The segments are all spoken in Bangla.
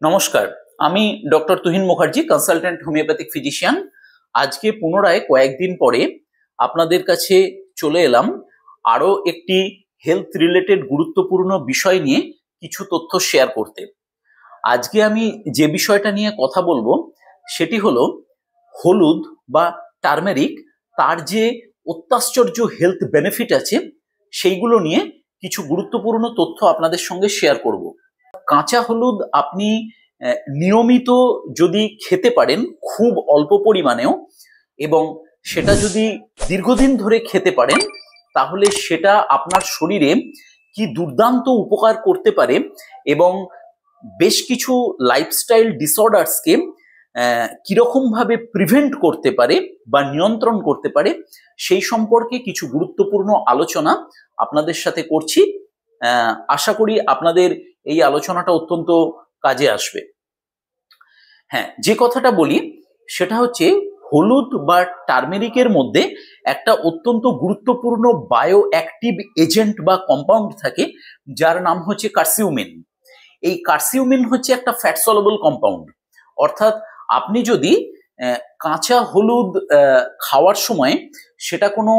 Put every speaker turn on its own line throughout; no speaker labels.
নমস্কার, আমি doctor Tuhin Mukherjee, consultant homeopathic physician. আজকে পুনরায় কয়েকদিন পরে আপনাদের কাছে চলে এলাম আরও একটি হেলথ রিলেটেড গুরুত্বপূর্ণ বিষয় নিয়ে কিছু তথ্য শেয়ার করতে। আজকে আমি যে বিষয়টা নিয়ে কথা বলবো সেটি হলো হলুদ বা টার্মেরিক, তার যে অত্যাশ্চর্য হেলথ বেনিফিট আছে সেইগুলো নিয়ে কিছু গুরুত্বপূর্ণ তথ্য আপনাদের সঙ্গে শেয়ার করব। কাঁচা হলুদ আপনি নিয়মিত যদি খেতে পারেন, খুব অল্প পরিমাণেও, এবং সেটা যদি দীর্ঘদিন ধরে খেতে পারেন, তাহলে সেটা আপনার শরীরে কি দুর্দান্ত উপকার করতে পারে এবং বেশ কিছু লাইফস্টাইল ডিসঅর্ডার্সকে কিরকম ভাবে প্রিভেন্ট করতে পারে বা নিয়ন্ত্রণ করতে পারে, সেই সম্পর্কে কিছু গুরুত্বপূর্ণ আলোচনা আপনাদের সাথে করছি। আশা করি আপনাদের এই আলোচনাটা অত্যন্ত কাজে আসবে। হ্যাঁ, যে কথাটা বলি সেটা হচ্ছে হলুদ বা টার্মেরিকের মধ্যে একটা অত্যন্ত গুরুত্বপূর্ণ বায়ো অ্যাক্টিভ এজেন্ট বা কম্পাউন্ড থাকে, যার নাম হচ্ছে কার্সিউমিন। এই কার্সিউমিন হচ্ছে একটা ফ্যাট সলেবল কম্পাউন্ড, অর্থাৎ আপনি যদি কাঁচা হলুদ খাওয়ার সময় সেটা কোনো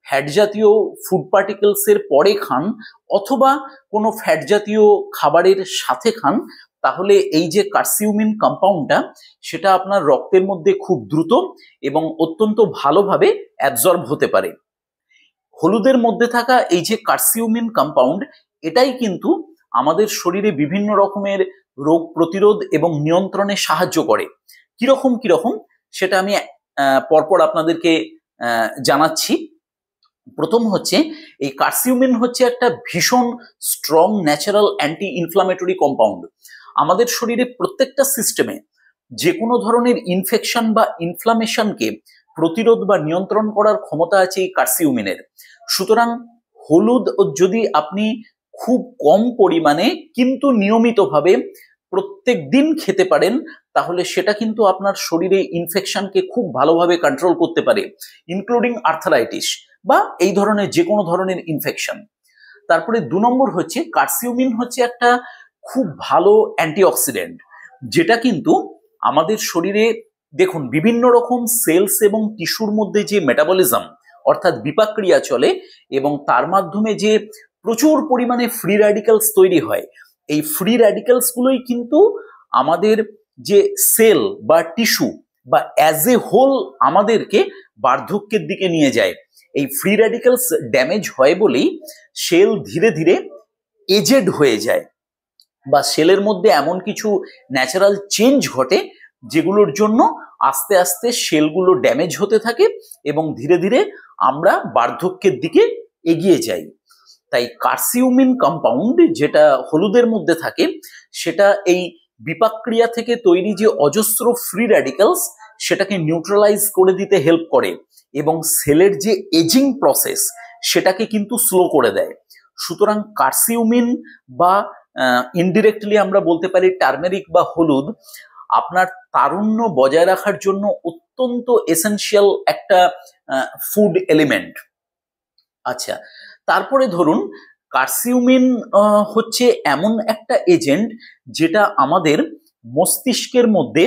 ফ্যাট জাতীয় ফুড পার্টিকেলসের পরে খান অথবা কোনো ফ্যাট জাতীয় খাবারের সাথে খান, তাহলে এই যে কার্সিউমিন কম্পাউন্ডটা সেটা আপনার রক্তের মধ্যে খুব দ্রুত এবং অত্যন্ত ভালোভাবে অ্যাবজর্ব হতে পারে। হলুদের মধ্যে থাকা এই যে কার্সিউমিন কম্পাউন্ড, এটাই কিন্তু আমাদের শরীরে বিভিন্ন রকমের রোগ প্রতিরোধ এবং নিয়ন্ত্রণে সাহায্য করে। কিরকম সেটা আমি পরপর আপনাদেরকে জানাচ্ছি। প্রথম হচ্ছে, এই কার্সিউমিন হচ্ছে একটা ভীষণ strong natural anti inflammatory compound. আমাদের শরীরে প্রত্যেকটা সিস্টেমে যে কোনো ধরনের ইনফেকশন বা ইনফ্লামেশনকে প্রতিরোধ বা নিয়ন্ত্রণ করার ক্ষমতা আছে এই কার্সিউমিনের। সুতরাং হলুদ যদি আপনি খুব কম পরিমাণে কিন্তু নিয়মিতভাবে প্রত্যেক দিন খেতে পারেন, তাহলে সেটা কিন্তু আপনার শরীরে ইনফেকশনকে খুব ভালোভাবে কন্ট্রোল করতে পারে, ইনক্লুডিং আর্থারাইটিস বা এই ধরনের যে কোনো ধরনের ইনফেকশন। তারপরে 2 নম্বর হচ্ছে, কার্সিউমিন হচ্ছে একটা খুব ভালো অ্যান্টিঅক্সিডেন্ট, যেটা কিন্তু আমাদের শরীরে, দেখুন, বিভিন্ন রকম সেলস এবং টিস্যুর মধ্যে যে মেটাবলিজম অর্থাৎ বিপাকক্রিয়া চলে এবং তার মাধ্যমে যে প্রচুর পরিমাণে ফ্রি র্যাডিক্যালস তৈরি হয়, এই ফ্রি র্যাডিক্যালস গুলোই কিন্তু আমাদের যে সেল বা টিস্যু বা অ্যাজ এ হোল আমাদেরকে বার্ধক্যের দিকে নিয়ে যায়। এই ফ্রি র্যাডিক্যালস ড্যামেজ হয় বলেই সেল ধীরে ধীরে এজেড হয়ে যায়, বা সেলের মধ্যে এমন কিছু ন্যাচারাল চেঞ্জ ঘটে যেগুলোর জন্য আস্তে আস্তে সেলগুলো ড্যামেজ হতে থাকে এবং ধীরে ধীরে আমরা বার্ধক্যের দিকে এগিয়ে যাই। তাই কার্সিউমিন কম্পাউন্ড যেটা হলুদের মধ্যে থাকে, সেটা এই বিপাকক্রিয়া থেকে তৈরি যে অজস্র ফ্রি র্যাডিক্যালস সেটাকে নিউট্রালাইজ করে দিতে হেল্প করে এবং সেলের যে এজিং প্রসেস সেটাকে কিন্তু স্লো করে দেয়। সুতরাং কার্সিউমিন বা ইনডিরেক্টলি আমরা বলতে পারি টার্মেরিক বা হলুদ আপনার তারুণ্য বজায় রাখার জন্য অত্যন্ত এসেনশিয়াল একটা ফুড এলিমেন্ট। আচ্ছা, তারপরে ধরুন, কার্সিউমিন হচ্ছে এমন একটা এজেন্ট যেটা আমাদের মস্তিষ্কের মধ্যে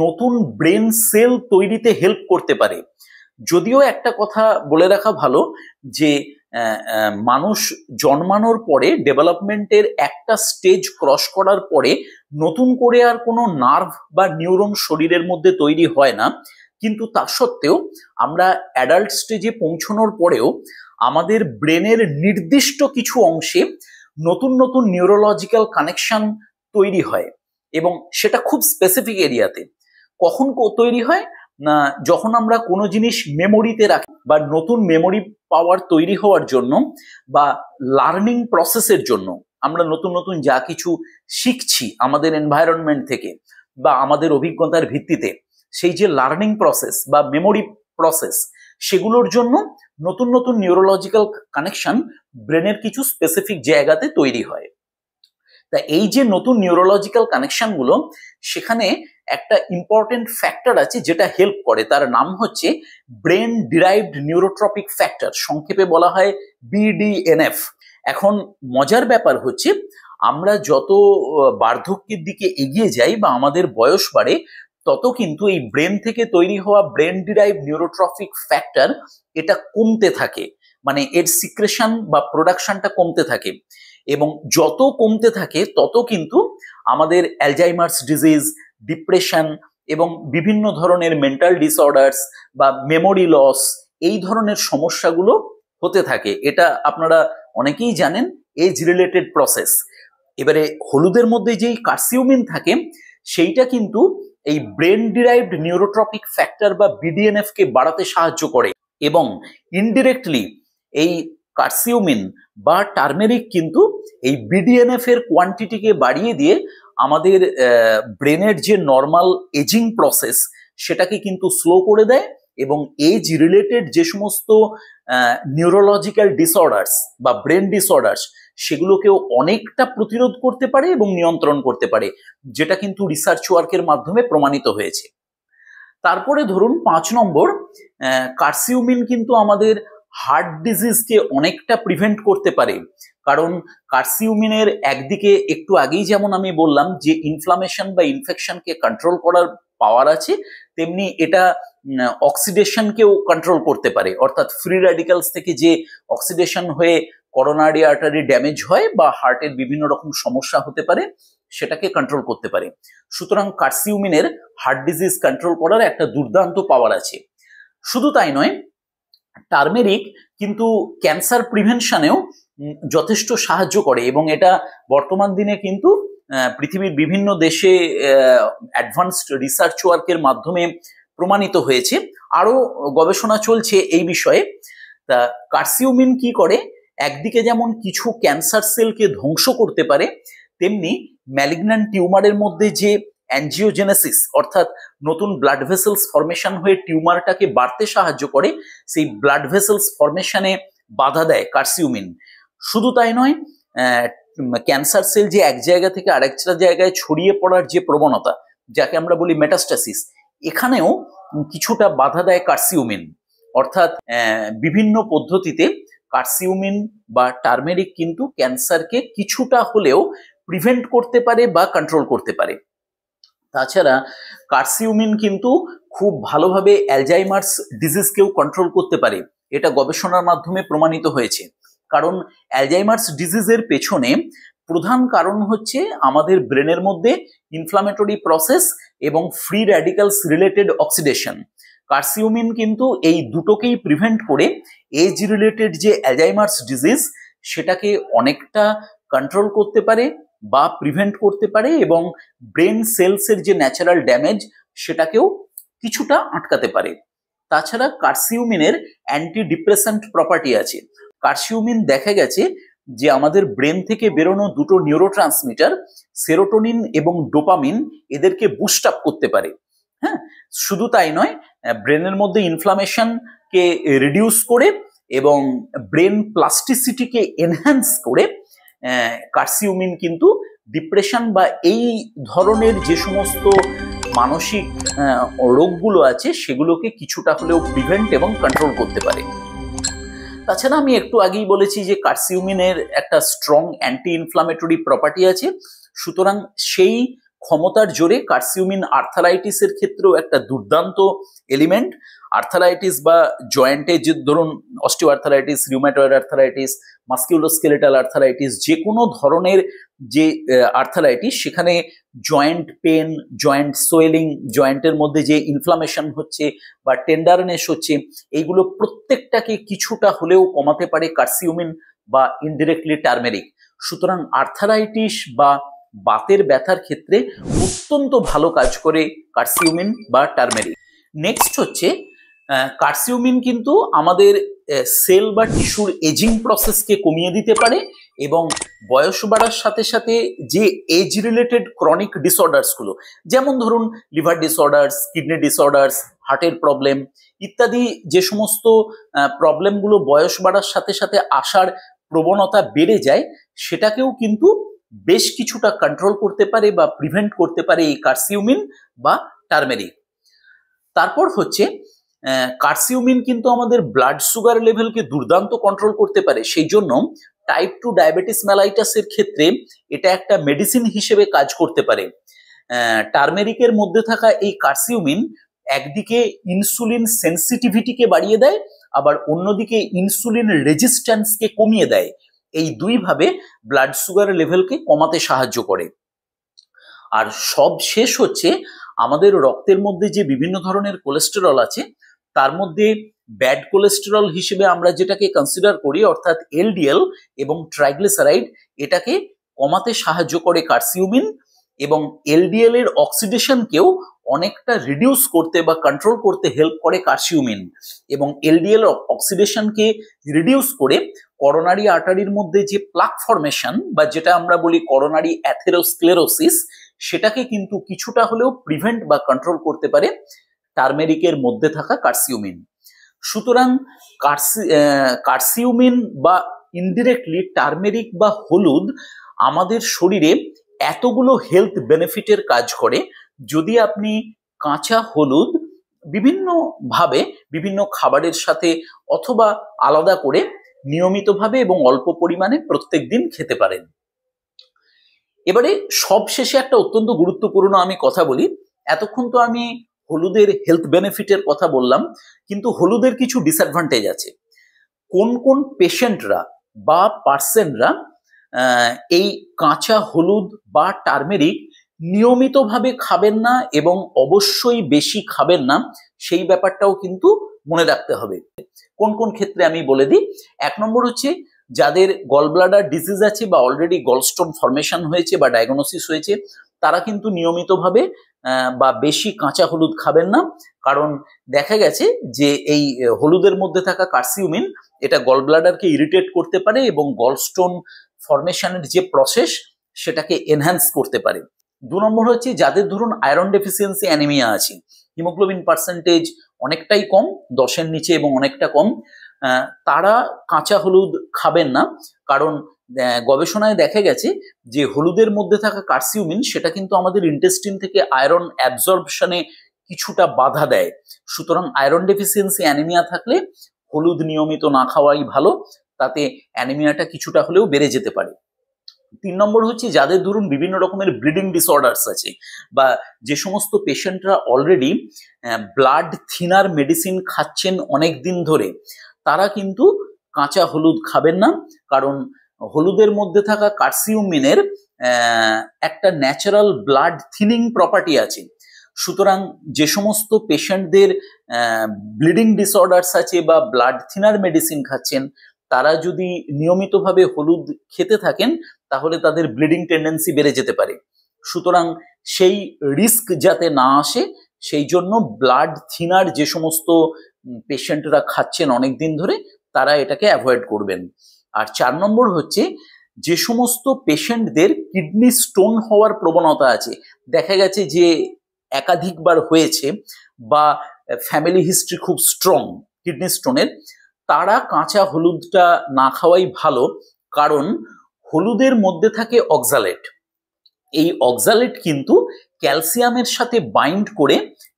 নতুন ব্রেন সেল তৈরিতে হেল্প করতে পারে। যদিও একটা কথা বলে রাখা ভালো যে মানুষ জন্মানোর পরে ডেভেলপমেন্টের একটা স্টেজ ক্রস করার পরে নতুন করে আর কোনো নার্ভ বা নিউরন শরীরের মধ্যে তৈরি হয় না, কিন্তু তা সত্ত্বেও আমরা অ্যাডাল্ট স্টেজে পৌঁছানোর পরেও আমাদের ব্রেনের নির্দিষ্ট কিছু অংশে নতুন নতুন নিউরোলজিক্যাল কানেকশন তৈরি হয় এবং সেটা খুব স্পেসিফিক এরিয়াতে। কখন তৈরি হয় না, যখন আমরা কোনো জিনিস মেমোরিতে রাখি বা নতুন মেমোরি পাওয়ার তৈরি হওয়ার জন্য বা লার্নিং প্রসেসের জন্য, আমরা নতুন নতুন যা কিছু শিখছি আমাদের এনভায়রনমেন্ট থেকে বা আমাদের অভিজ্ঞতার ভিত্তিতে, সেই যে লার্নিং প্রসেস বা মেমোরি প্রসেস, সেগুলোর জন্য নতুন নতুন নিউরোলজিক্যাল কানেকশন ব্রেনের কিছু স্পেসিফিক জায়গাতে তৈরি হয়। তা এই যে নতুন নিউরোলজিক্যাল কানেকশনগুলো, সেখানে একটা ইম্পর্টেন্ট ফ্যাক্টর আছে যেটা হেল্প করে, তার নাম হচ্ছে ব্রেন ডিরাইভড নিউরোট্রপিক ফ্যাক্টর, সংক্ষেপে বলা হয় BDNF। এখন মজার ব্যাপার হচ্ছে, আমরা যত বার্ধক্যের দিকে এগিয়ে যাই বা আমাদের বয়স বাড়ে, তত কিন্তু এই ব্রেন থেকে তৈরি হওয়া ব্রেন ডিরাইভ নিউরোট্রফিক ফ্যাক্টর এটা কমতে থাকে, মানে এর সিক্রেশন বা প্রোডাকশনটা কমতে থাকে। এবং যত কমতে থাকে তত কিন্তু আমাদের অ্যালজাইমার্স ডিজিজ, ডিপ্রেশন এবং বিভিন্ন ধরনের মেন্টাল ডিসঅর্ডার্স বা মেমোরি লস, এই ধরনের সমস্যাগুলো হতে থাকে। এটা আপনারা অনেকেই জানেন, এজ রিলেটেড প্রসেস। এবারে হলুদের মধ্যে যেই কার্সিউমিন থাকে সেইটা কিন্তু এই ব্রেন ডিরাইভড নিউরোট্রপিক ফ্যাক্টর বা বিডিএনএফ কে বাড়াতে সাহায্য করে, এবং ইনডিরেক্টলি এই কার্সিউমিন বা টার্মেরিক কিন্তু এই বিডিএনএফ এর কোয়ান্টিটিকে বাড়িয়ে দিয়ে আমাদের ব্রেনের যে নর্মাল এজিং প্রসেস সেটাকে কিন্তু স্লো করে দেয়, এবং এজ রিলেটেড যে সমস্ত নিউরোলজিক্যাল ডিসঅর্ডার্স বা ব্রেন ডিসঅর্ডার্স সেগুলোকেও অনেকটা প্রতিরোধ করতে পারে এবং নিয়ন্ত্রণ করতে পারে, যেটা কিন্তু রিসার্চ ওয়ার্কের মাধ্যমে প্রমাণিত হয়েছে। তারপরে ধরুন 5 নম্বর, কার্সিউমিন কিন্তু আমাদের হার্ট ডিজিজকে অনেকটা প্রিভেন্ট করতে পারে। কারণ কার্সিউমিনের একদিকে একটু আগেই যেমন আমি বললাম যে ইনফ্লামেশন বা ইনফেকশনকে কন্ট্রোল করার পাওয়ার আছে, তেমনি এটা অক্সিডেশনকেও কন্ট্রোল করতে পারে। অর্থাৎ ফ্রি র্যাডিক্যালস থেকে যে অক্সিডেশন হয়ে করোনারি আর্টারি ড্যামেজ হয় বা হার্টের বিভিন্ন রকম সমস্যা হতে পারে, সেটাকে কন্ট্রোল করতে পারে। সুতরাং কার্সিউমিনের হার্ট ডিজিজ কন্ট্রোল করার একটা দুর্দান্ত পাওয়ার আছে। শুধু তাই নয়, টার্মেরিক কিন্তু ক্যান্সার প্রিভেনশনেও যথেষ্ট সাহায্য করে, এবং এটা বর্তমান দিনে কিন্তু পৃথিবীর বিভিন্ন দেশে অ্যাডভান্সড রিসার্চ ওয়ার্কের মাধ্যমে প্রমাণিত হয়েছে। আরো গবেষণা চলছে এই বিষয়ে। তা কার্সিউমিন কি করে, একদিকে যেমন কিছু ক্যান্সার সেলকে ধ্বংস করতে পারে, তেমনি ম্যালিগন্যান্ট টিউমারের মধ্যে যে অ্যাঞ্জিওজেনেসিস অর্থাৎ নতুন ব্লাড ভেসেলস ফরমেশন হয়ে টিউমারটাকে বাড়তে সাহায্য করে, সেই ব্লাড ভেসেলস ফরমেশনে বাধা দেয় কার্সিউমিন। শুধু তাই নয়, ক্যান্সার সেল যে এক জায়গা থেকে আরেকটা জায়গায় ছড়িয়ে পড়ার যে প্রবণতা, যাকে আমরা বলি মেটাস্টাসিস, এখানেও কিছুটা বাধা দেয় কার্সিউমিন। অর্থাৎ বিভিন্ন পদ্ধতিতে কার্সিউমিন বা টার্মেরিক কিন্তু ক্যান্সারকে কিছুটা হলেও প্রিভেন্ট করতে পারে বা কন্ট্রোল করতে পারে। তাছাড়া কার্সিউমিন কিন্তু খুব ভালোভাবে অ্যালজাইমার্স ডিজিজকেও কন্ট্রোল করতে পারে, এটা গবেষণার মাধ্যমে প্রমাণিত হয়েছে। কারণ অ্যালজাইমার্স ডিজিজের পেছনে প্রধান কারণ হচ্ছে আমাদের ব্রেনের মধ্যে ইনফ্লামেটরি প্রসেস এবং ফ্রি র্যাডিক্যালস রিলেটেড অক্সিডেশন। কার্সিউমিন কিন্তু এই দুটোকেই প্রিভেন্ট করে এজ রিলেটেড যে অ্যালজাইমার্স ডিজিজ সেটাকে অনেকটা কন্ট্রোল করতে পারে বা প্রিভেন্ট করতে পারে, এবং ব্রেন সেলসের যে ন্যাচারাল ড্যামেজ সেটাকেও কিছুটা আটকাতে পারে। তাছাড়া কার্সিউমিনের অ্যান্টি ডিপ্রেসেন্ট প্রপার্টি আছে। কার্সিউমিন দেখা গেছে যে আমাদের ব্রেন থেকে বেরোনো দুটো নিউরোট্রান্সমিটার সেরোটোনিন এবং ডোপামিন এদেরকে বুস্ট আপ করতে পারে। হ্যাঁ, শুধু তাই নয়, ব্রেনের মধ্যে ইনফ্লামেশনকে রিডিউস করে এবং ব্রেন প্লাস্টিসিটিকে এনহ্যান্স করে কার্সিউমিন কিন্তু ডিপ্রেশন বা এই ধরনের যে সমস্ত মানসিক রোগগুলো আছে সেগুলোকে কিছুটা হলেও প্রিভেন্ট এবং কন্ট্রোল করতে পারে। তাছাড়া আমি একটু আগেই বলেছি যে কার্সিউমিনের একটা স্ট্রং অ্যান্টি ইনফ্লামেটরি প্রপার্টি আছে, সুতরাং সেই ক্ষমতার জোরে কার্সিউমিন আর্থারাইটিসের ক্ষেত্রেও একটা দুর্দান্ত এলিমেন্ট। আর্থারাইটিস বা জয়েন্টে যে ধরুন osteoarthritis, rheumatoid arthritis, musculoskeletal arthritis, যে কোনো ধরনের যে আর্থারাইটিস সেখানে জয়েন্ট পেন, জয়েন্ট সোয়েলিং, জয়েন্টের মধ্যে যে ইনফ্লামেশন হচ্ছে বা টেন্ডারনেস হচ্ছে, এইগুলো প্রত্যেকটাকে কিছুটা হলেও কমাতে পারে কার্সিউমিন বা ইনডিরেক্টলি টার্মেরিক। সুতরাং আর্থারাইটিস বা বাতের ব্যথার ক্ষেত্রে অত্যন্ত ভালো কাজ করে কার্সিউমিন বা টার্মেরিক। নেক্সট হচ্ছে কার্সিউমিন কিন্তু আমাদের সেল বা টিস্যুর এজিং প্রসেসকে কমিয়ে দিতে পারে, এবং বয়স বাড়ার সাথে সাথে যে এজ রিলেটেড ক্রনিক ডিসঅর্ডার্সগুলো, যেমন ধরুন লিভার ডিসঅর্ডার্স, কিডনি ডিসঅর্ডার্স, হার্টের প্রবলেম ইত্যাদি, যে সমস্ত প্রবলেমগুলো বয়স বাড়ার সাথে সাথে আসার প্রবণতা বেড়ে যায়, সেটাকেও কিন্তু বেশ কিছুটা কন্ট্রোল করতে পারে বা প্রিভেন্ট করতে পারে এই কার্সিউমিন বা টার্মেরিক। তারপর হচ্ছে কার্সিউমিন কিন্তু আমাদের ব্লাড সুগার লেভেলকে দুর্দান্ত কন্ট্রোল করতে পারে, সেই জন্য টাইপ 2 ডায়াবেটিস মেলাইটাসের ক্ষেত্রে এটা একটা মেডিসিন হিসেবে কাজ করতে পারে। টার্মেরিকের মধ্যে থাকা এই কার্সিউমিন একদিকে ইনসুলিন সেন্সিটিভিটিকে বাড়িয়ে দেয়, আবার অন্যদিকে ইনসুলিন রেজিস্ট্যান্সকে কমিয়ে দেয়। এই দুইভাবে ব্লাড সুগার লেভেলকে কমাতে সাহায্য করে। আর সব শেষ হচ্ছে, আমাদের রক্তের মধ্যে যে বিভিন্ন ধরনের কোলেস্টেরল আছে তার মধ্যে ব্যাড কোলেস্টেরল হিসেবে আমরা যেটাকে কনসিডার করি অর্থাৎ এলডিএল এবং ট্রাইগ্লিসারাইড, এটাকে কমাতে সাহায্য করে কার্সিউমিন, এবং এলডিএল এর অক্সিডেশনকেও অনেকটা রিডিউস করতে বা কন্ট্রোল করতে হেল্প করে কার্সিউমিন, এবং এলডিএল অক্সিডেশনকে রিডিউস করে করোনারি আর্টারির মধ্যে যে প্লাক ফরমেশন বা যেটা আমরা বলি করোনারি অ্যাথেরোস্ক্লেরোসিস, সেটাকে কিন্তু কিছুটা হলেও প্রিভেন্ট বা কন্ট্রোল করতে পারে টার্মেরিকের মধ্যে থাকা কার্সিউমিন। সুতরাং কার্সিউমিন বা ইনডিরেক্টলি টার্মেরিক বা হলুদ আমাদের শরীরে এতগুলো হেলথ বেনিফিটের কাজ করে। যদি আপনি কাঁচা হলুদ বিভিন্নভাবে বিভিন্ন খাবারের সাথে অথবা আলাদা করে নিয়মিতভাবে এবং অল্প পরিমাণে প্রত্যেকদিন খেতে পারেন। এবারে সবশেষে একটা অত্যন্ত গুরুত্বপূর্ণ আমি কথা বলি। এতক্ষণ তো আমি হলুদের হেলথ বেনিফিটের কথা বললাম, কিন্তু হলুদের কিছু ডিসঅ্যাডভান্টেজ আছে। কোন কোন পেশেন্টরা বা পার্সনরা এই কাঁচা হলুদ বা টার্মেরিক নিয়মিতভাবে খাবেন না এবং অবশ্যই বেশি খাবেন না, সেই ব্যাপারটাও কিন্তু মনে রাখতে হবে। কোন কোন ক্ষেত্রে আমি বলে দিই। 1 নম্বর হচ্ছে যাদের গল ব্লাডার ডিজিজ আছে বা অলরেডি গলস্টোন ফরমেশন হয়েছে বা ডায়াগনোসিস হয়েছে, তারা কিন্তু নিয়মিতভাবে বা বেশি কাঁচা হলুদ খাবেন না। কারণ দেখা গেছে যে এই হলুদের মধ্যে থাকা কার্সিউমিন এটা গল ব্লাডারকে ইরিটেট করতে পারে এবং গলস্টোন ফরমেশনের যে প্রসেস সেটাকে এনহ্যান্স করতে পারে। 2 নম্বর হচ্ছে যাদের ধরুন আয়রন ডেফিসিয়েন্সি অ্যানিমিয়া আছে, হিমোগ্লোবিন পার্সেন্টেজ অনেকটাই কম, 10-এর নিচে এবং অনেকটা কম, তারা কাঁচা হলুদ খাবেন না। কারণ গবেষণায় দেখা গেছে যে হলুদের মধ্যে থাকা কার্সিউমিন সেটা কিন্তু আমাদের ইন্টেস্টিন থেকে আয়রন অ্যাবজর্পশনে কিছুটা বাধা দেয়। সুতরাং আয়রন ডেফিসিয়েন্সি অ্যানিমিয়া থাকলে হলুদ নিয়মিত না খাওয়াই ভালো, তাতে অ্যানিমিয়াটা কিছুটা হলেও বেড়ে যেতে পারে। 3 নম্বর হচ্ছে যাদের ধরুন বিভিন্ন রকমের ব্লিডিং ডিসঅর্ডার্স আছে বা যে সমস্ত পেশেন্টরা অলরেডি ব্লাড থিনার মেডিসিন খাচ্ছেন অনেক দিন ধরে, তারা কিন্তু কাঁচা হলুদ খাবেন না। কারণ হলুদের মধ্যে থাকা কার্সিউমিনের একটা ন্যাচারাল ব্লাড থিনিং প্রপার্টি আছে। সুতরাং যে সমস্ত পেশেন্টদের ব্লিডিং ডিসঅর্ডার্স আছে বা ব্লাড থিনার মেডিসিন খাচ্ছেন, তারা যদি নিয়মিতভাবে হলুদ খেতে থাকেন তাহলে তাদের ব্লিডিং টেন্ডেন্সি বেড়ে যেতে পারে। সুতরাং সেই রিস্ক যাতে না আসে সেই জন্য ব্লাড থিনার যে সমস্ত পেশেন্টরা খাচ্ছেন অনেক দিন ধরে, তারা এটাকে অ্যাভয়েড করবেন। আর 4 নম্বর হচ্ছে যে সমস্ত পেশেন্টদের কিডনি স্টোন হওয়ার প্রবণতা আছে, দেখা গেছে যে একাধিকবার হয়েছে বা ফ্যামিলি হিস্ট্রি খুব স্ট্রং কিডনি স্টোনের, তারা কাঁচা হলুদটা না খাওয়াই ভালো। কারণ হলুদের মধ্যে থাকে অক্সালেট। এই অক্সালেট কিন্তু ক্যালসিয়ামের সাথে বাইন্ড করে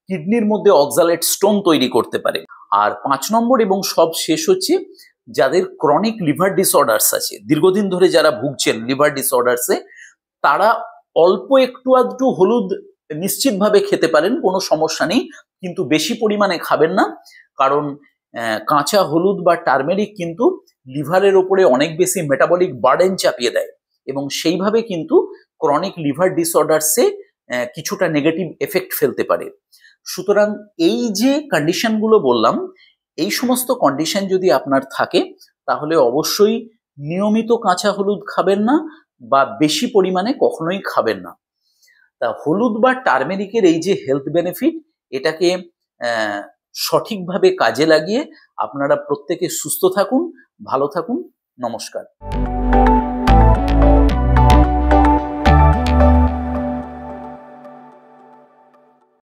কিডনির মধ্যে অক্সালেট স্টোন তৈরি করতে পারে। আর 5 নম্বর এবং সব শেষ হচ্ছে যাদের ক্রনিক লিভার ডিসঅর্ডার্স আছে, দীর্ঘদিন ধরে যারা ভুগছেন লিভার ডিসঅর্ডার্সে, তারা অল্প একটু আধটু হলুদ নিশ্চিতভাবে খেতে পারেন, কোনো সমস্যা নেই, কিন্তু বেশি পরিমাণে খাবেন না। কারণ কাঁচা হলুদ বা টার্মেরিক কিন্তু লিভারের ওপরে অনেক বেশি মেটাবলিক বার্ডেন চাপিয়ে দেয় এবং সেইভাবে কিন্তু ক্রনিক লিভার ডিসঅর্ডারসে কিছুটা নেগেটিভ এফেক্ট ফেলতে পারে। সুতরাং এই যে কন্ডিশনগুলো বললাম, এই সমস্ত কন্ডিশন যদি আপনার থাকে তাহলে অবশ্যই নিয়মিত কাঁচা হলুদ খাবেন না বা বেশি পরিমাণে কখনোই খাবেন না। তা হলুদ বা টার্মেরিকের এই যে হেলথ বেনিফিট, এটাকে সঠিকভাবে কাজে লাগিয়ে আপনারা প্রত্যেকে সুস্থ থাকুন, ভালো থাকুন। নমস্কার।